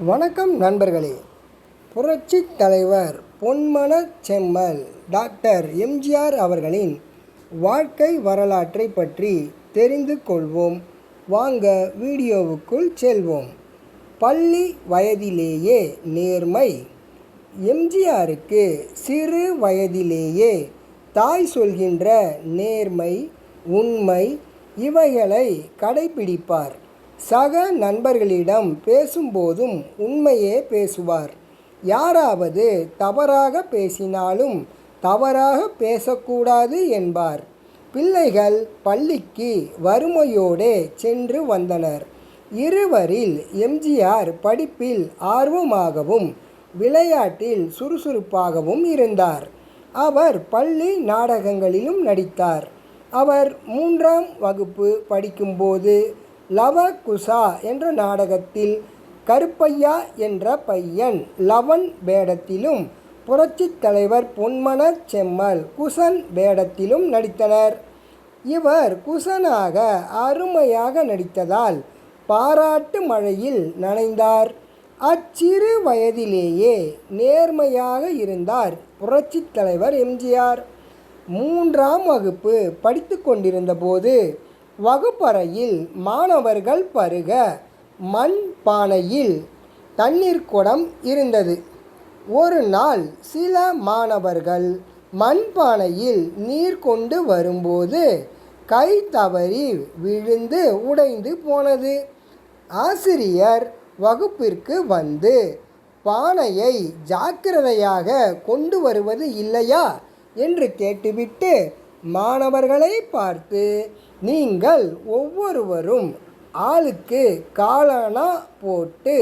வணக்கம் நண்பர்களே. புரட்சி தலைவர் பொன்மனச் செம்மல் டாக்டர் எம்ஜிஆர் அவர்களின் வாழ்க்கை வரலாற்றை பற்றி தெரிந்து கொள்வோம். வாங்க வீடியோவுக்குள் செல்வோம். பள்ளி வயதிலேயே நேர்மை. எம்ஜிஆருக்கு சிறு வயதிலேயே தாய் சொல்கின்ற நேர்மை, உண்மை இவைகளை கடைபிடிப்பார். சக நண்பர்களிடம் பேசும்போதும் உண்மையே பேசுவார். யாராவது தவறாக பேசினாலும் தவறாக பேசக்கூடாது என்பார். பிள்ளைகள் பள்ளிக்கு வறுமையோடே சென்று வந்தனர். இருவரில் எம்ஜிஆர் படிப்பில் ஆர்வமாகவும் விளையாட்டில் சுறுசுறுப்பாகவும் இருந்தார். அவர் பள்ளி நாடகங்களிலும் நடித்தார். அவர் 3ஆம் வகுப்பு படிக்கும்போது லவ குசா என்ற நாடகத்தில் கருப்பையா என்ற பையன் லவன் வேடத்திலும் புரட்சித் தலைவர் பொன்மனச் செம்மல் குசன் வேடத்திலும் நடித்தனர். இவர் குசனாக அருமையாக நடித்ததால் பாராட்டு மழையில் நனைந்தார். அச்சிறு வயதிலேயே நேர்மையாக இருந்தார் புரட்சித் தலைவர் எம்ஜிஆர். 3ஆம் வகுப்பு படித்து கொண்டிருந்த போது வகுப்பறையில் மாணவர்கள் பருக மண் பானையில் தண்ணீர் குடம் இருந்தது. ஒரு நாள் சில மாணவர்கள் மண்பானையில் நீர் கொண்டு வரும்போது கை தவறி விழுந்து உடைந்து போனது. ஆசிரியர் வகுப்பிற்கு வந்து பானையை ஜாக்கிரதையாக கொண்டு வருவது இல்லையா என்று கேட்டுவிட்டு மாணவர்களை பார்த்து, நீங்கள் ஒவ்வொருவரும் ஆளுக்கு காலணா போட்டு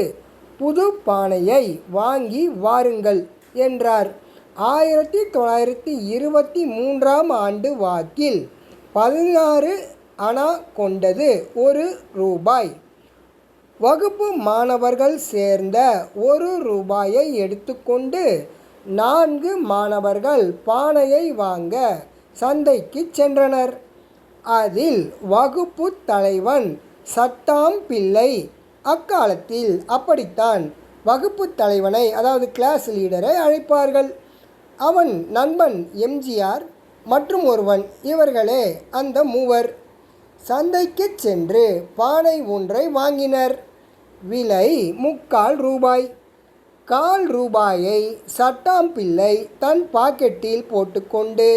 புது பானையை வாங்கி வாருங்கள் என்றார். 1923ஆம் ஆண்டு வாக்கில் 16 அணா கொண்டது ₹1. வகுப்பு மாணவர்கள் சேர்ந்த ₹1 எடுத்துக்கொண்டு 4 மாணவர்கள் பானையை வாங்க சந்தைக்கு சென்றனர். அதில் வகுப்பு தலைவன் சட்டாம் பிள்ளை. அக்காலத்தில் அப்படித்தான் வகுப்பு தலைவனை, அதாவது கிளாஸ் லீடரை அழைப்பார்கள். அவன் நண்பன் எம்ஜிஆர் மற்றும் ஒருவன், இவர்களே அந்த மூவர். சந்தைக்கு சென்று பானை ஒன்றை வாங்கினர். விலை ₹3/4. ₹1/4 சட்டாம் பிள்ளை தன் பாக்கெட்டில் போட்டுக்கொண்டு,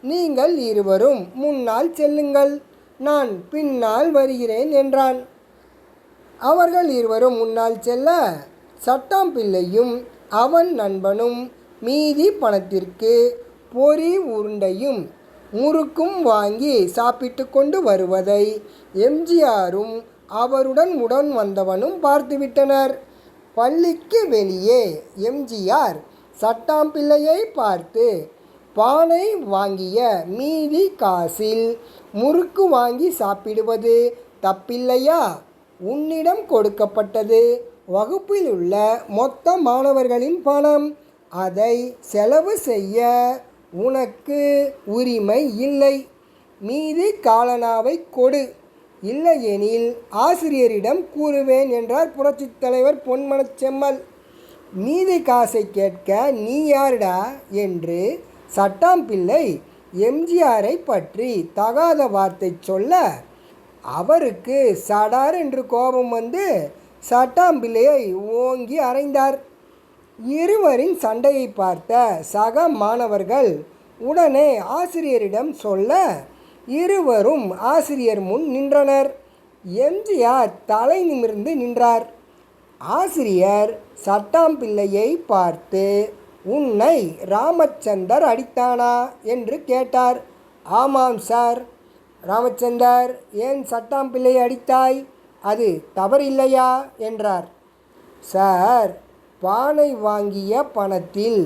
நீங்கள் இருவரும் முன்னால் செல்லுங்கள், நான் பின்னால் வருகிறேன் என்றான். அவர்கள் இருவரும் முன்னால் செல்ல சட்டாம் பிள்ளையும் அவன் நண்பனும் மீதி பணத்திற்கு பொரி உருண்டையும் முறுக்கும் வாங்கி சாப்பிட்டு கொண்டு வருவதை எம்ஜிஆரும் அவருடன் உடன் வந்தவனும் பார்த்துவிட்டனர். பள்ளிக்கு வெளியே எம்ஜிஆர் சட்டாம் பிள்ளையை பார்த்து, பானை வாங்கிய மீதி காசில் முறுக்கு வாங்கி சாப்பிடுவது தப்பில்லையா? உன்னிடம் கொடுக்கப்பட்டது வகுப்பில் உள்ள மொத்த மாணவர்களின் பணம். அதை செலவு செய்ய உனக்கு உரிமை இல்லை. மீதி காலனாவை கொடு, இல்லையெனில் ஆசிரியரிடம் கூறுவேன் என்றார் புரட்சித் தலைவர் பொன்மனச் செம்மல். மீதி காசை கேட்க நீ யாருடா என்று சட்டாம் பிள்ளை எம்ஜிஆரை பற்றி தகாத வார்த்தை சொல்ல, அவருக்கு சடார் என்று கோபம் வந்து சட்டாம் பிள்ளையை ஓங்கி அறைந்தார். இருவரின் சண்டையை பார்த்த சக மாணவர்கள் உடனே ஆசிரியரிடம் சொல்ல, இருவரும் ஆசிரியர் முன் நின்றனர். எம்ஜிஆர் தலை நிமிர்ந்து நின்றார். ஆசிரியர் சட்டாம் பிள்ளையை பார்த்து, உன்னை ராமச்சந்தர் அடித்தானா என்று கேட்டார். ஆமாம் சார். ராமச்சந்தர், ஏன் சட்டாம் பிள்ளையை அடித்தாய்? அது தவறில்லையா என்றார். சார், பானை வாங்கிய பணத்தில்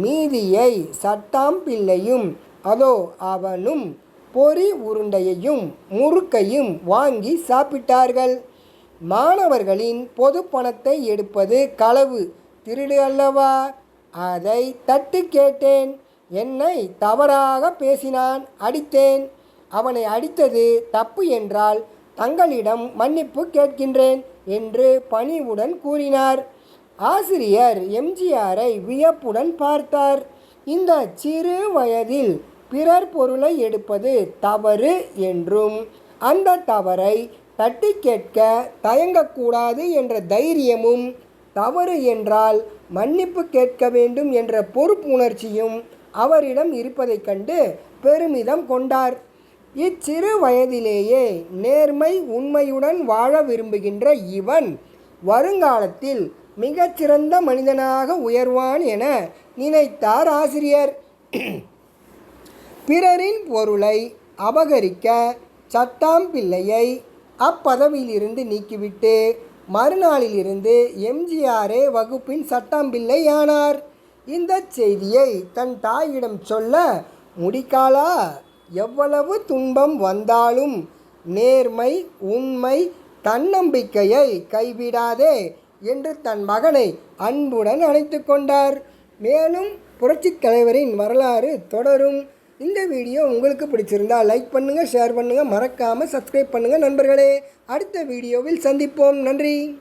மீதியை சட்டாம் பிள்ளையும் அதோ அவனும் பொரி உருண்டையையும் முறுக்கையும் வாங்கி சாப்பிட்டார்கள். மாணவர்களின் பொது பணத்தை எடுப்பது களவு, திருடு அல்லவா? அதை தட்டி கேட்டேன். என்னை தவறாக பேசினான், அடித்தேன். அவனை அடித்தது தப்பு என்றால் தங்களிடம் மன்னிப்பு கேட்கின்றேன் என்று பணிவுடன் கூறினார். ஆசிரியர் எம்ஜிஆரை வியப்புடன் பார்த்தார். இந்த சிறு வயதில் பிறர் பொருளை எடுப்பது தவறு என்றும் அந்த தவறை தட்டி கேட்க தயங்கக்கூடாது என்ற தைரியமும், தவறு என்றால் மன்னிப்பு கேட்க வேண்டும் என்ற பொறுப்புணர்ச்சியும் அவரிடம் இருப்பதைக் கண்டு பெருமிதம் கொண்டார். இச்சிறு வயதிலேயே நேர்மை உண்மையுடன் வாழ விரும்புகின்ற இவன் வருங்காலத்தில் மிகச்சிறந்த மனிதனாக உயர்வான் என நினைத்தார் ஆசிரியர். பிறரின் பொருளை அபகரிக்க சட்டாம்பிள்ளையை அப்பதவியிலிருந்து நீக்கிவிட்டு மறுநாளிலிருந்து எம்ஜிஆரே வகுப்பின் சட்டாம்பிள்ளை ஆனார். இந்த செய்தியை தன் தாயிடம் சொல்ல, முடிக்காலா, எவ்வளவு துன்பம் வந்தாலும் நேர்மை உண்மை தன்னம்பிக்கையை கைவிடாதே என்று தன் மகனை அன்புடன் அழைத்து கொண்டார். மேலும் புரட்சித் தலைவரின் வரலாறு தொடரும். இந்த வீடியோ உங்களுக்கு பிடிச்சிருந்தால் லைக் பண்ணுங்கள், ஷேர் பண்ணுங்கள், மறக்காமல் சப்ஸ்கிரைப் பண்ணுங்கள் நண்பர்களே. அடுத்த வீடியோவில் சந்திப்போம். நன்றி.